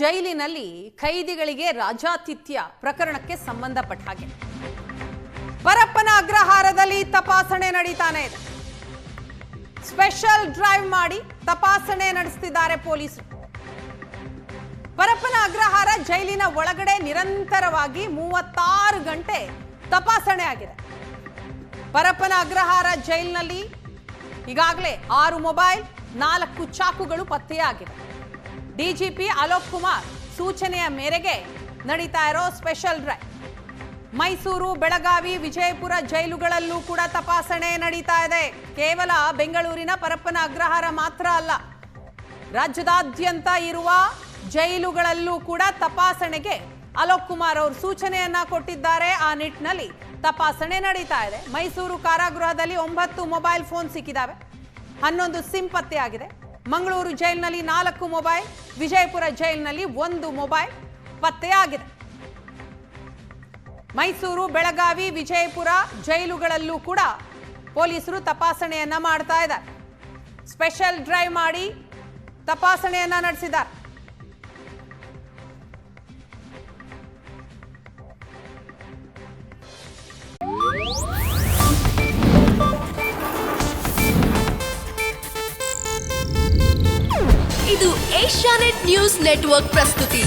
ಜೈಲಿನಲ್ಲಿ ಖೈದಿಗಳಿಗೆ ರಾಜಾತಿಥ್ಯ ಪ್ರಕರಣಕ್ಕೆ ಸಂಬಂಧಪಟ್ಟ ಹಾಗೆ ಪರಪ್ಪನ ಅಗ್ರಹಾರದಲ್ಲಿ ತಪಾಸಣೆ ನಡೀತಾನೆ ಇದೆ. ಸ್ಪೆಷಲ್ ಡ್ರೈವ್ ಮಾಡಿ ತಪಾಸಣೆ ನಡೆಸುತ್ತಿದ್ದಾರೆ ಪೊಲೀಸರು. ಪರಪ್ಪನ ಅಗ್ರಹಾರ ಜೈಲಿನ ಒಳಗಡೆ ನಿರಂತರವಾಗಿ 36 ಗಂಟೆ ತಪಾಸಣೆ ಆಗಿದೆ. ಪರಪ್ಪನ ಅಗ್ರಹಾರ ಜೈಲಿನಲ್ಲಿ ಈಗಾಗಲೇ 6 ಮೊಬೈಲ್ 4 ಚಾಕುಗಳು ಪತ್ತೆಯಾಗಿವೆ. ಡಿಜಿಪಿ ಅಲೋಕ್ ಕುಮಾರ್ ಸೂಚನೆಯ ಮೇರೆಗೆ ನಡೀತಾ ಇರೋ ಸ್ಪೆಷಲ್ ಡ್ರೈವ್. ಮೈಸೂರು, ಬೆಳಗಾವಿ, ವಿಜಯಪುರ ಜೈಲುಗಳಲ್ಲೂ ಕೂಡ ತಪಾಸಣೆ ನಡೀತಾ ಇದೆ. ಕೇವಲ ಬೆಂಗಳೂರಿನ ಪರಪ್ಪನ ಅಗ್ರಹಾರ ಮಾತ್ರ ಅಲ್ಲ, ರಾಜ್ಯದಾದ್ಯಂತ ಇರುವ ಜೈಲುಗಳಲ್ಲೂ ಕೂಡ ತಪಾಸಣೆಗೆ ಅಲೋಕ್ ಕುಮಾರ್ ಅವರು ಸೂಚನೆಯನ್ನ ಕೊಟ್ಟಿದ್ದಾರೆ. ಆ ನಿಟ್ಟಿನಲ್ಲಿ ತಪಾಸಣೆ ನಡೀತಾ ಇದೆ. ಮೈಸೂರು ಕಾರಾಗೃಹದಲ್ಲಿ 9 ಮೊಬೈಲ್ ಫೋನ್ ಸಿಕ್ಕಿದಾವೆ, 11 ಸಿಮ್ ಪತ್ತೆಯಾಗಿದೆ. ಮಂಗಳೂರು ಜೈಲಿನಲ್ಲಿ 4 ಮೊಬೈಲ್, ವಿಜಯಪುರ ಜೈಲಿನಲ್ಲಿ 1 ಮೊಬೈಲ್ ಪತ್ತೆಯಾಗಿದೆ. ಮೈಸೂರು, ಬೆಳಗಾವಿ, ವಿಜಯಪುರ ಜೈಲುಗಳಲ್ಲೂ ಕೂಡ ಪೊಲೀಸರು ತಪಾಸಣೆಯನ್ನ ಮಾಡ್ತಾ ಇದ್ದಾರೆ. ಸ್ಪೆಷಲ್ ಡ್ರೈವ್ ಮಾಡಿ ತಪಾಸಣೆಯನ್ನ ನಡೆಸಿದ್ದಾರೆ. ಇದು ಏಷ್ಯಾನೆಟ್ ನ್ಯೂಸ್ ನೆಟ್ವರ್ಕ್ ಪ್ರಸ್ತುತಿ.